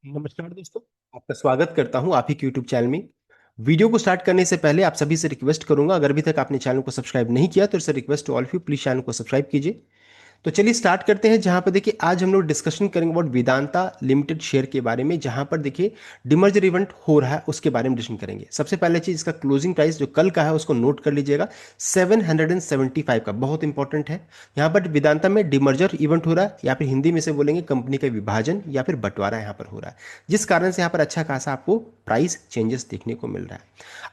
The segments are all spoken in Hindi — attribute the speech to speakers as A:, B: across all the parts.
A: नमस्कार दोस्तों। आपका स्वागत करता हूं आप ही के यूट्यूब चैनल में। वीडियो को स्टार्ट करने से पहले आप सभी से रिक्वेस्ट करूंगा, अगर अभी तक आपने चैनल को सब्सक्राइब नहीं किया तो इसे request to all of you, please channel को सब्सक्राइब कीजिए। तो चलिए स्टार्ट करते हैं। जहां पर देखिए आज हम लोग डिस्कशन करेंगे अबाउट वेदांता लिमिटेड शेयर के बारे में, जहां पर देखिए डिमर्जर इवेंट हो रहा है उसके बारे में डिस्कशन करेंगे। सबसे पहले चीज, इसका क्लोजिंग प्राइस जो कल का है उसको नोट कर लीजिएगा, 775 का, बहुत इंपॉर्टेंट है। यहाँ पर वेदांता में डिमर्जर इवेंट हो रहा है, या फिर हिंदी में से बोलेंगे कंपनी का विभाजन या फिर बंटवारा यहाँ पर हो रहा है, जिस कारण से यहाँ पर अच्छा खासा आपको प्राइस चेंजेस देखने को मिल रहा है।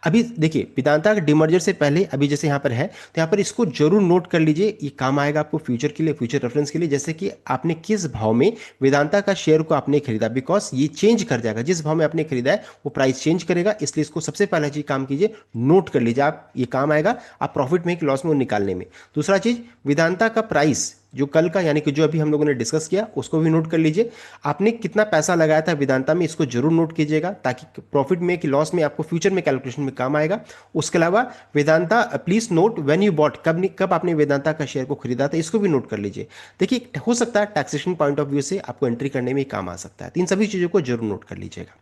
A: अभी देखिए वेदांता के डिमर्जर से पहले अभी जैसे यहाँ पर है, तो यहाँ पर इसको जरूर नोट कर लीजिए, ये काम आएगा आपको फ्यूचर के लिए, फ्यूचर रेफरेंस के लिए। जैसे कि आपने किस भाव में वेदांता का शेयर को आपने खरीदा, बिकॉज ये चेंज कर जाएगा, जिस भाव में आपने खरीदा है वो प्राइस चेंज करेगा, इसलिए इसको सबसे पहला चीज काम कीजिए, नोट कर लीजिए आप, ये काम आएगा आप प्रॉफिट में कि लॉस में वो निकालने में। दूसरा चीज, वेदांता का प्राइस जो कल का यानी कि जो अभी हम लोगों ने डिस्कस किया उसको भी नोट कर लीजिए। आपने कितना पैसा लगाया था वेदांता में, इसको जरूर नोट कीजिएगा, ताकि प्रॉफिट में कि लॉस में आपको फ्यूचर में कैलकुलेशन में काम आएगा। उसके अलावा Vedanta, please note when you bought, कब आपने वेदांता का शेयर को खरीदा था, इसको भी नोट कर लीजिए। देखिए हो सकता है टैक्सेशन पॉइंट ऑफ व्यू से आपको एंट्री करने में काम आ सकता है, तो इन सभी चीज़ों को जरूर नोट कर लीजिएगा।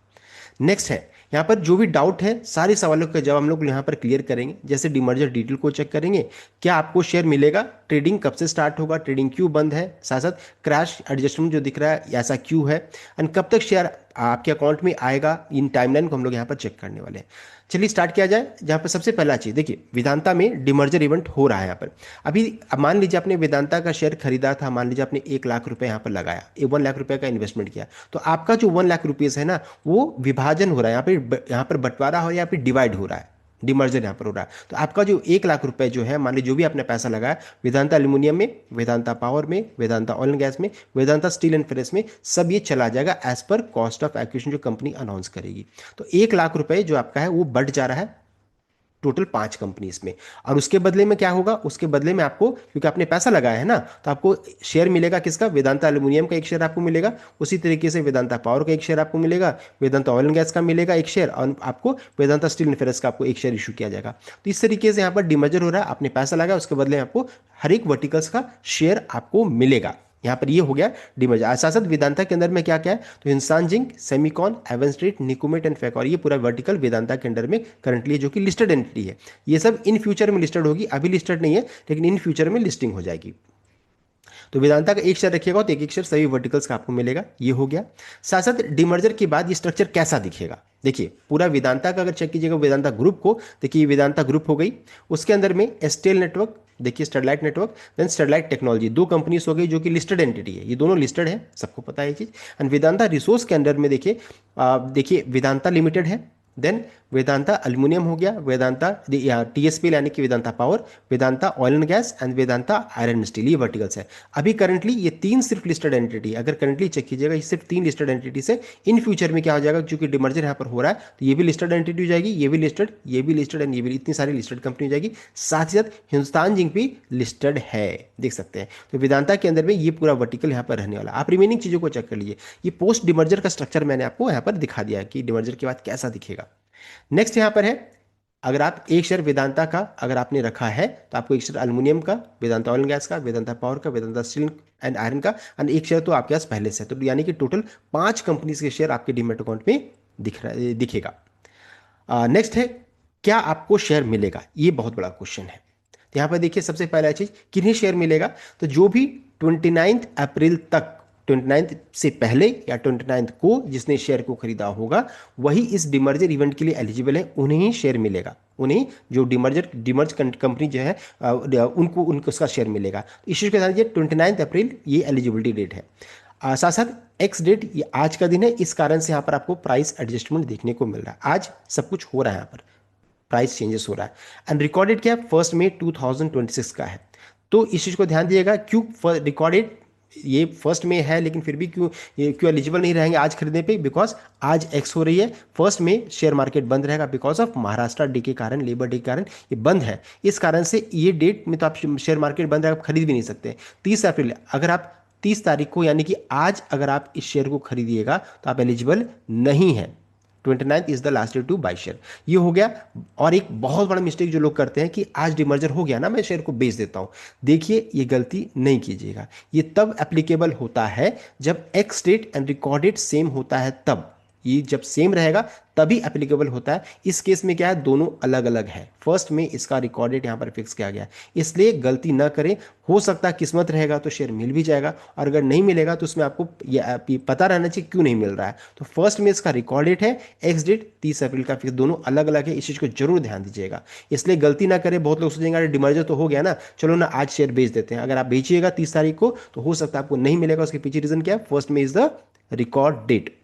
A: नेक्स्ट है, यहाँ पर जो भी डाउट है सारे सवालों का जवाब हम लोग यहाँ पर क्लियर करेंगे। जैसे डिमर्जर डिटेल को चेक करेंगे, क्या आपको शेयर मिलेगा, ट्रेडिंग कब से स्टार्ट होगा, ट्रेडिंग क्यों बंद है, साथ साथ क्रैश एडजस्टमेंट जो दिख रहा है ऐसा क्यों है, एंड कब तक शेयर आपके अकाउंट में आएगा, इन टाइमलाइन को हम लोग यहाँ पर चेक करने वाले हैं। चलिए स्टार्ट किया जाए। जहाँ पर सबसे पहला चीज़ देखिए, वेदांता में डिमर्जर इवेंट हो रहा है यहाँ पर। अभी अब मान लीजिए आपने वेदांता का शेयर खरीदा था, मान लीजिए आपने 1 लाख रुपए यहाँ पर लगाया, 1 लाख रुपए का इन्वेस्टमेंट किया, तो आपका जो 1 लाख रुपीज़ है ना, वो विभाजन हो रहा है, यहाँ पर बंटवारा हो या फिर डिवाइड हो रहा है, डिमर्जर यहाँ पर हो रहा है। तो आपका जो 1 लाख रुपए जो है, मान लीजिए जो भी आपने पैसा लगाया वेदांता एल्यूमिनियम में, वेदांता पावर में, वेदांता ऑयल एंड गैस में, वेदांता स्टील एंड फेरेस में, सब ये चला जाएगा as per cost of acquisition जो कंपनी अनाउंस करेगी। तो 1 लाख रुपए जो आपका है वो बढ़ जा रहा है टोटल 5 कंपनीज में। और उसके बदले में क्या होगा, उसके बदले में आपको, क्योंकि आपने पैसा लगाया है ना, तो आपको शेयर मिलेगा किसका, वेदांता एल्यूमिनियम का एक शेयर आपको मिलेगा, उसी तरीके से वेदांता पावर का एक शेयर आपको मिलेगा, वेदांता ऑयल एंड गैस का मिलेगा एक शेयर, और आपको वेदांता स्टील एंड फेरस का आपको एक शेयर इशू किया जाएगा। तो इस तरीके से यहाँ पर डिमर्जर हो रहा है, आपने पैसा लगाया उसके बदले में आपको हर एक वर्टिकल्स का शेयर आपको मिलेगा। यहाँ पर ये हो गया डिमर्जर। साथ साथ वेदांता के अंदर में क्या क्या है, तो Hindustan zinc, Semicon, Avon street, Nicomet and फैक, और ये पूरा वर्टिकल वेदांता के अंडर में करंटली जो कि लिस्टेड एंटिटी है। ये सब इन फ्यूचर में लिस्टेड होगी, अभी लिस्टेड नहीं है लेकिन इन फ्यूचर में लिस्टिंग हो जाएगी। तो वेदांता का एक शेयर रखिएगा तो एक एक शेयर सभी वर्टिकल्स का आपको मिलेगा, ये हो गया। साथ साथ डिमर्जर के बाद ये स्ट्रक्चर कैसा दिखेगा, देखिए पूरा वेदांता का अगर चेक कीजिएगा, वेदांता ग्रुप को देखिए, वेदांता ग्रुप हो गई, उसके अंदर में एस्टेल नेटवर्क, देखिए Sterlite network, then Sterlite technology, दो कंपनीज हो गई जो कि लिस्टेड एंटिटी है, ये दोनों लिस्टेड है, सबको पता है ये चीज। एंड वेदांता रिसोर्स के अंदर में देखिए, देखिए वेदांता लिमिटेड है, देन वेदांता अल्यूमिनियम हो गया, वेदांता टीएसपी यानी कि Vedanta power, Vedanta oil and gas and Vedanta iron steel, ये वर्टिकल्स है। अभी करंटली ये तीन सिर्फ लिस्टेड एंटिटी, अगर करंटली चेक कीजिएगा ये सिर्फ तीन लिस्टेड एंटिटी से। इन फ्यूचर में क्या हो जाएगा, क्योंकि डिमर्जर यहाँ पर हो रहा है तो ये भी लिस्टेड एंटिटी हो जाएगी, ये भी लिस्टेड, ये भी लिस्टेड एंड ये भी, इतनी सारी लिस्टेड कंपनी हो जाएगी। साथ ही साथ हिंदुस्तान जिंक भी लिस्टेड है, देख सकते हैं। तो वेदांता के अंदर में ये पूरा वर्टिकल यहाँ पर रहने वाला। आप रिमेनिंग चीज़ों को चेक कर लीजिए, ये पोस्ट डिमर्जर का स्ट्रक्चर मैंने आपको यहाँ पर दिखा दिया है कि डिमर्जर के बाद कैसा दिखेगा। नेक्स्ट यहां पर है, अगर आप एक शेयर वेदांता का अगर आपने रखा है तो आपको एक शेयर अल्यूमिनियम का, वेदांता ऑयल एंड गैस का, वेदांता पावर का, वेदांता स्टील एंड आयरन का, एंड एक शेयर तो आपके पास पहले से है, तो यानी कि टोटल 5 कंपनीज के शेयर आपके डीमैट अकाउंट में दिखेगा। नेक्स्ट है, क्या आपको शेयर मिलेगा, ये बहुत बड़ा क्वेश्चन है। तो यहाँ पर देखिए सबसे पहला चीज, किन्हें शेयर मिलेगा, तो जो भी 29 अप्रैल तक, 29 से पहले या 29 को जिसने शेयर को खरीदा होगा वही इस डिमर्जर इवेंट के लिए एलिजिबल है, उन्हें ही शेयर मिलेगा, उन्हें जो डिमर्ज कंपनी जो है उनको उसका शेयर मिलेगा। इश्यू के साथ ये 29 अप्रैल ये एलिजिबिलिटी डेट है। साथ साथ एक्स डेट ये आज का दिन है, इस कारण से यहाँ पर आपको प्राइस एडजस्टमेंट देखने को मिल रहा है, आज सब कुछ हो रहा है, यहाँ पर प्राइस चेंजेस हो रहा है। एंड रिकॉर्डेड क्या है, 1 मई 2026 का है। तो इस चीज़ को ध्यान दिएगा, क्यों रिकॉर्डेड ये 1 मई है लेकिन फिर भी क्यों एलिजिबल नहीं रहेंगे आज खरीदने पे, बिकॉज आज एक्स हो रही है, 1 मई शेयर मार्केट बंद रहेगा, बिकॉज ऑफ महाराष्ट्र डे के कारण, लेबर डे के कारण ये बंद है। इस कारण से ये डेट में तो आप शेयर मार्केट बंद रहेगा, आप खरीद भी नहीं सकते। 30 अप्रैल, अगर आप 30 तारीख को यानी कि आज अगर आप इस शेयर को खरीदिएगा तो आप एलिजिबल नहीं है, 29th is the last day two by share. ये हो गया। और एक बहुत बड़ा मिस्टेक जो लोग करते हैं कि आज डिमर्जर हो गया ना, मैं शेयर को बेच देता हूं। देखिए, ये गलती नहीं कीजिएगा। ये तब एप्लीकेबल होता है जब ex date and record date same होता है, तब ये जब सेम रहेगा तभी एप्लीकेबल होता है। इस केस में क्या है, दोनों अलग अलग है। फर्स्ट में इसका रिकॉर्ड डेट यहाँ पर फिक्स किया गया है, इसलिए गलती ना करें। हो सकता है किस्मत रहेगा तो शेयर मिल भी जाएगा, और अगर नहीं मिलेगा तो उसमें आपको ये पता रहना चाहिए क्यों नहीं मिल रहा है। तो फर्स्ट में इसका रिकॉर्ड डेट है, एक्स डेट 30 अप्रैल का फिक्स, दोनों अलग अलग है। इस चीज़ को जरूर ध्यान दीजिएगा। इसलिए गलती ना करें। बहुत लोग सोचेंगे अरे डिमर्जर तो हो गया ना, चलो ना आज शेयर बेच देते हैं। अगर आप बेचिएगा 30 तारीख को तो हो सकता है आपको नहीं मिलेगा। उसके पीछे रीजन क्या है, फर्स्ट में is the record date.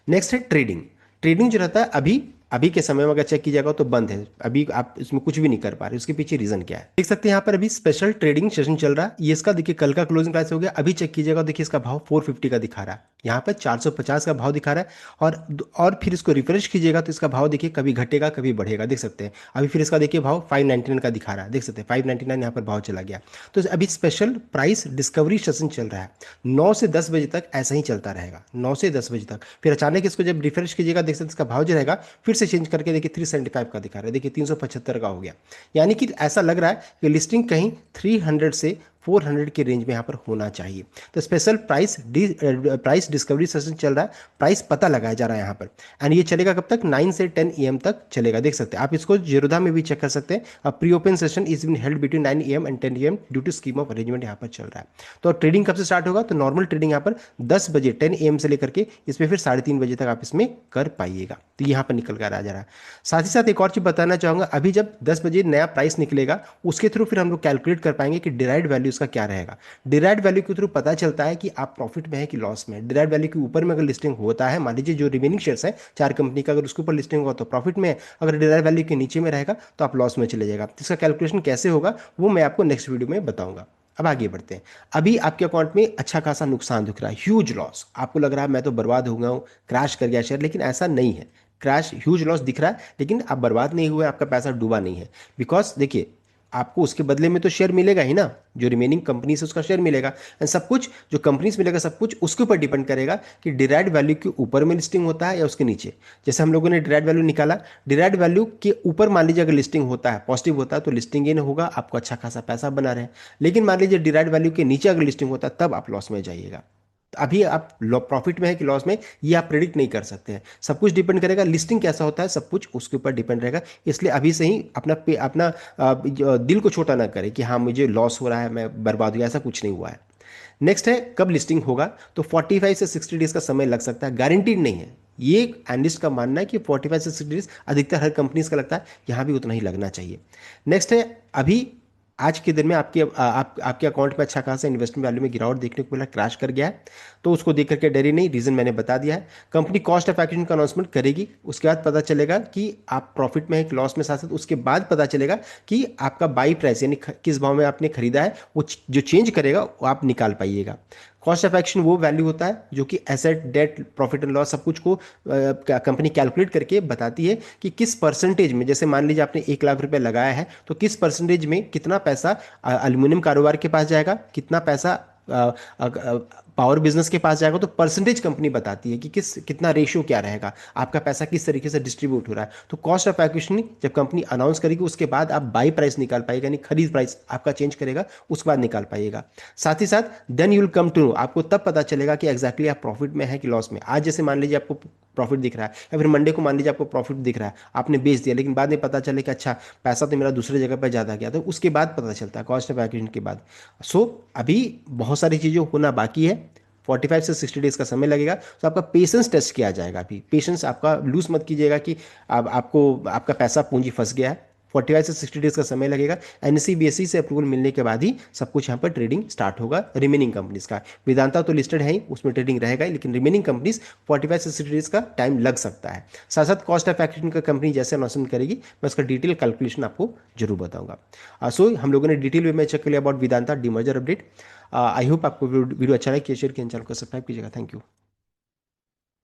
A: Next है ट्रेडिंग। ट्रेडिंग जो रहता है अभी अभी के समय में अगर चेक कीजिएगा तो बंद है, अभी आप इसमें कुछ भी नहीं कर पा रहे। उसके पीछे रीजन क्या है देख सकते हैं। यहाँ पर अभी स्पेशल ट्रेडिंग सेशन चल रहा है। ये इसका देखिए कल का क्लोजिंग प्राइस हो गया। अभी चेक कीजिएगा, देखिए इसका भाव 450 का दिखा रहा है, यहाँ पर 450 का भाव दिखा रहा है। और फिर इसको रिफ्रेश कीजिएगा तो इसका भाव देखिए कभी घटेगा कभी बढ़ेगा, देख सकते हैं। अभी फिर इसका देखिए भाव 599 का दिखा रहा है, देख सकते हैं 599 यहाँ पर भाव चला गया। तो अभी स्पेशल प्राइस डिस्कवरी सेशन चल रहा है, 9 से 10 बजे तक ऐसा ही चलता रहेगा, 9 से 10 बजे तक। फिर अचानक इसको जब रिफ्रेश कीजिएगा देख सकते हैं इसका भाव जो रहेगा फिर से चेंज करके देखिए 375 का दिखा रहा है, देखिए 375 का हो गया। यानी कि ऐसा लग रहा है कि लिस्टिंग कहीं 300 से 400 के रेंज में यहाँ पर होना चाहिए। तो स्पेशल प्राइस डिस्कवरी सेशन चल रहा है, प्राइस पता लगाया जा रहा है यहाँ पर। एंड ये चलेगा कब तक, 9 से 10 AM तक चलेगा, देख सकते हैं। आप इसको जीरोधा में भी चेक कर सकते हैं। अब pre open session is been held between 9 AM and 10 AM due to scheme of arrangement यहाँ पर चल रहा है। तो ट्रेडिंग कब से स्टार्ट होगा, तो नॉर्मल ट्रेडिंग यहाँ पर 10 बजे 10 AM से लेकर के इसमें फिर 3:30 बजे तक आप इसमें कर पाइएगा। तो यहाँ पर निकल कर आ जा रहा है। साथ ही साथ एक और चीज बताना चाहूंगा, अभी जब 10 बजे नया प्राइस निकलेगा उसके थ्रू फिर हम लोग कैलकुलेट कर पाएंगे कि डिराइव्ड वैल्यू इसका क्या रहेगा। डिराइव्ड वैल्यू के थ्रू पता चलता है कि आप प्रॉफिट में है कि लॉस में है। डिराइव्ड वैल्यू के ऊपर में अगर लिस्टिंग होता है, मान लीजिए जो रिमेनिंग शेयर्स है 4 कंपनी का, अगर उसके ऊपर लिस्टिंग होगा तो प्रॉफिट में है, अगर डिराइव्ड वैल्यू के नीचे में रहेगा तो आप लॉस में चले जाएगा। तो इसका कैलकुलेशन कैसे होगा वो मैं आपको नेक्स्ट वीडियो में बताऊंगा। अब आगे बढ़ते हैं। अभी आपके अकाउंट में अच्छा खासा नुकसान दिख रहा है, ह्यूज लॉस। आपको लग रहा है मैं तो बर्बाद हो गया हूँ, क्रैश कर गया शेयर, लेकिन ऐसा नहीं है। क्रैश ह्यूज लॉस दिख रहा है लेकिन आप बर्बाद नहीं हुए, आपका पैसा डूबा नहीं है। बिकॉज देखिए, आपको उसके बदले में तो शेयर मिलेगा ही ना, जो रिमेनिंग कंपनी से उसका शेयर मिलेगा। एंड सब कुछ जो कंपनीज मिलेगा सब कुछ उसके ऊपर डिपेंड करेगा कि डिराइव्ड वैल्यू के ऊपर में लिस्टिंग होता है या उसके नीचे। जैसे हम लोगों ने डिराइव्ड वैल्यू निकाला, डिराइव्ड वैल्यू के ऊपर मान लीजिए अगर लिस्टिंग होता है, पॉजिटिव होता है, तो लिस्टिंग गेन होगा, आपको अच्छा खासा पैसा बना रहे। लेकिन मान लीजिए डिराइव्ड वैल्यू के नीचे अगर लिस्टिंग होता है तब आप लॉस में जाइएगा। तो अभी आप प्रॉफिट में है कि लॉस में, ये आप प्रेडिक्ट नहीं कर सकते हैं। सब कुछ डिपेंड करेगा लिस्टिंग कैसा होता है, सब कुछ उसके ऊपर डिपेंड रहेगा। इसलिए अभी से ही अपना दिल को छोटा ना करें कि हाँ मुझे लॉस हो रहा है, मैं बर्बाद हो गया, ऐसा कुछ नहीं हुआ है। नेक्स्ट है कब लिस्टिंग होगा, तो 45 से 60 डेज का समय लग सकता है, गारंटीड नहीं है। ये एनालिस्ट का मानना है कि 45 से 60 डेज अधिकतर हर कंपनीज का लगता है, यहाँ भी उतना ही लगना चाहिए। नेक्स्ट है अभी आज के दिन में आपके अकाउंट में अच्छा खासा इन्वेस्टमेंट वैल्यू में गिरावट देखने को मिला, क्रैश कर गया है। तो उसको देख करके डरे नहीं, रीजन मैंने बता दिया है। कंपनी कॉस्ट ऑफ एक्विजिशन का अनाउंसमेंट करेगी, उसके बाद पता चलेगा कि आप प्रॉफिट में है कि लॉस में। साथ साथ उसके बाद पता चलेगा कि आपका बाई प्राइस यानी किस भाव में आपने खरीदा है, वो जो चेंज करेगा वो आप निकाल पाइएगा। कॉस्ट ऑफ एक्शन वो वैल्यू होता है जो कि asset, debt, profit and loss सब कुछ को कंपनी कैलकुलेट करके बताती है कि किस परसेंटेज में। जैसे मान लीजिए आपने 1 लाख रुपए लगाया है तो किस परसेंटेज में कितना पैसा एल्यूमिनियम कारोबार के पास जाएगा, कितना पैसा पावर बिजनेस के पास जाएगा। तो परसेंटेज कंपनी बताती है कि कितना रेशियो क्या रहेगा, आपका पैसा किस तरीके से डिस्ट्रीब्यूट हो रहा है। तो कॉस्ट ऑफ एक्विजिशन जब कंपनी अनाउंस करेगी उसके बाद आप बाई प्राइस निकाल पाएगा, यानी खरीद प्राइस आपका चेंज करेगा, उसके बाद निकाल पाइएगा। साथ ही साथ then you will come to know, आपको तब पता चलेगा कि एग्जैक्टली आप प्रॉफिट में है कि लॉस में। आज जैसे मान लीजिए आपको प्रॉफिट दिख रहा है, या फिर मंडे को मान लीजिए आपको प्रॉफिट दिख रहा है, आपने बेच दिया, लेकिन बाद में पता चले कि अच्छा पैसा तो मेरा दूसरे जगह पर ज़्यादा गया, तो उसके बाद पता चलता है कॉस्ट ऑफ एक्विजिशन के बाद। सो अभी बहुत सारी चीज़ें होना बाकी है, 45 से 60 डेज का समय लगेगा। तो आपका पेशेंस टेस्ट किया जाएगा। अभी पेशेंस आपका लूज मत कीजिएगा कि आपका पैसा पूंजी फंस गया है। 45 से 60 डेज का समय लगेगा। एनएसई बीएसई से अप्रूवल मिलने के बाद ही सब कुछ यहाँ पर ट्रेडिंग स्टार्ट होगा रिमेनिंग कंपनीज का। वेदांता तो लिस्टेड है ही, उसमें ट्रेडिंग रहेगा ही, लेकिन रिमेनिंग कंपनीज 45 से 60 डेज का टाइम लग सकता है। साथ साथ कॉस्ट ऑफ एक्विजिशन का कंपनी जैसे अनाउंसमेंट करेगी मैं उसका डिटेल कैलकुलेशन आपको जरूर बताऊंगा। सो हम लोगों ने डिटेल वे में चेक कर लिया about Vedanta demerger update. I hope आपको वीडियो अच्छा लगे, शेयर किया, चैनल को सब्सक्राइब कीजिएगा। Thank you.